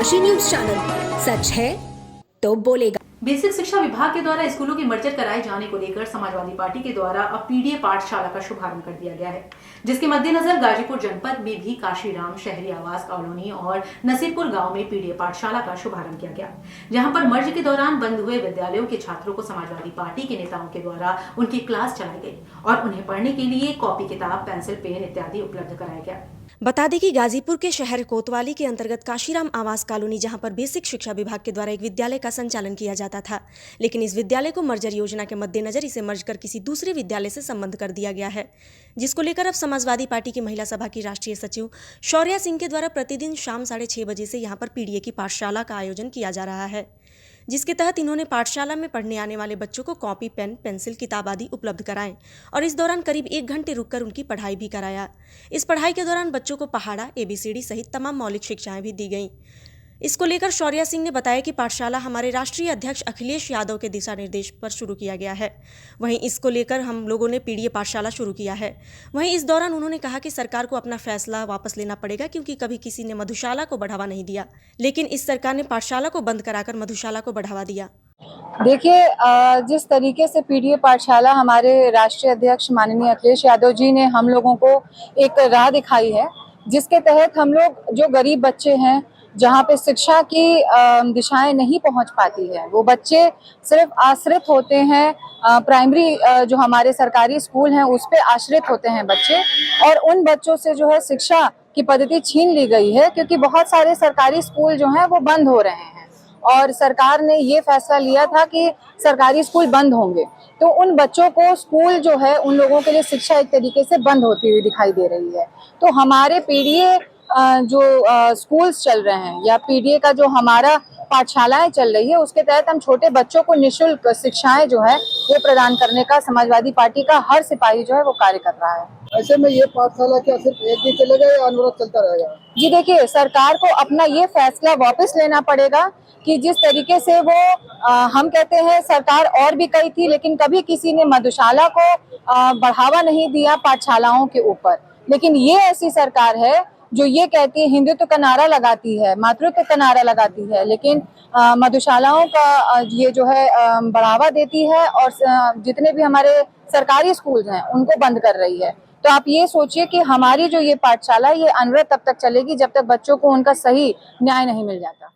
Kashi news channel, सच है तो बोलेगा। बेसिक शिक्षा विभाग के द्वारा स्कूलों की मर्जर कराए जाने को लेकर समाजवादी पार्टी के द्वारा अब पीडीए पाठशाला का शुभारंभ कर दिया गया है, जिसके मद्देनजर गाजीपुर जनपद में भी काशीराम शहरी आवास कॉलोनी और नसीरपुर गांव में पीडीए पाठशाला का शुभारंभ किया गया, जहां पर मर्ज के दौरान बंद हुए विद्यालयों के छात्रों को समाजवादी पार्टी के नेताओं के द्वारा उनकी क्लास चलाई गई और उन्हें पढ़ने के लिए कॉपी किताब, पेंसिल, पेन इत्यादि उपलब्ध कराया गया। बता दें कि गाजीपुर के शहर कोतवाली के अंतर्गत काशीराम आवास कॉलोनी, जहां पर बेसिक शिक्षा विभाग के द्वारा एक विद्यालय का संचालन किया जाता था, लेकिन इस विद्यालय को मर्जर योजना के मद्देनजर इसे मर्ज कर किसी दूसरे विद्यालय से संबंध कर दिया गया है, जिसको लेकर अब समाजवादी पार्टी की महिला सभा की राष्ट्रीय सचिव शौर्या सिंह के द्वारा प्रतिदिन शाम 6:30 बजे से यहां पर पीडीए की पाठशाला का आयोजन किया जा रहा है, जिसके तहत इन्होंने पाठशाला में पढ़ने आने वाले बच्चों को कॉपी, पेन, पेंसिल, किताब आदि उपलब्ध कराएं और इस दौरान करीब 1 घंटे रुककर उनकी पढ़ाई भी कराया। इस पढ़ाई के दौरान बच्चों को पहाड़ा, ABCD सहित तमाम मौलिक शिक्षाएं भी दी गईं। इसको लेकर शौर्या सिंह ने बताया कि पाठशाला हमारे राष्ट्रीय अध्यक्ष अखिलेश यादव के दिशा निर्देश पर शुरू किया गया है। वहीं इसको लेकर हम लोगों ने पीडीए पाठशाला शुरू किया है। वहीं इस दौरान उन्होंने कहा कि सरकार को अपना फैसला वापस लेना पड़ेगा, क्योंकि कभी किसी ने मधुशाला को बढ़ावा नहीं दिया, लेकिन इस सरकार ने पाठशाला को बंद कराकर मधुशाला को बढ़ावा दिया। देखिए, जिस तरीके से पीडीए पाठशाला हमारे राष्ट्रीय अध्यक्ष माननीय अखिलेश यादव जी ने हम लोगों को एक राह दिखाई है, जिसके तहत हम लोग जो गरीब बच्चे हैं, जहाँ पे शिक्षा की दिशाएं नहीं पहुंच पाती है, वो बच्चे सिर्फ आश्रित होते हैं, प्राइमरी जो हमारे सरकारी स्कूल हैं उस पे आश्रित होते हैं बच्चे, और उन बच्चों से जो है शिक्षा की पद्धति छीन ली गई है, क्योंकि बहुत सारे सरकारी स्कूल जो हैं वो बंद हो रहे हैं और सरकार ने ये फैसला लिया था कि सरकारी स्कूल बंद होंगे, तो उन बच्चों को स्कूल जो है उन लोगों के लिए शिक्षा एक तरीके से बंद होती हुई दिखाई दे रही है। तो हमारे पीडीए जो स्कूल्स चल रहे हैं या पीडीए का जो हमारा पाठशालाएं चल रही है, उसके तहत हम छोटे बच्चों को निःशुल्क शिक्षाएं जो है वो प्रदान करने का समाजवादी पार्टी का हर सिपाही जो है वो कार्य कर रहा है। ऐसे में ये पाठशाला क्या सिर्फ एक दिन चलेगा या अनवरत चलता रहेगा? जी देखिए, सरकार को अपना ये फैसला वापस लेना पड़ेगा कि जिस तरीके से वो हम कहते हैं सरकार और भी कही थी, लेकिन कभी किसी ने मधुशाला को बढ़ावा नहीं दिया पाठशालाओं के ऊपर, लेकिन ये ऐसी सरकार है जो ये कहती है, हिंदुत्व का नारा लगाती है, मातृत्व का नारा लगाती है, लेकिन मधुशालाओं का ये जो है बढ़ावा देती है और जितने भी हमारे सरकारी स्कूल्स हैं उनको बंद कर रही है। तो आप ये सोचिए कि हमारी जो ये पाठशाला ये अनवरत तब तक चलेगी जब तक बच्चों को उनका सही न्याय नहीं मिल जाता।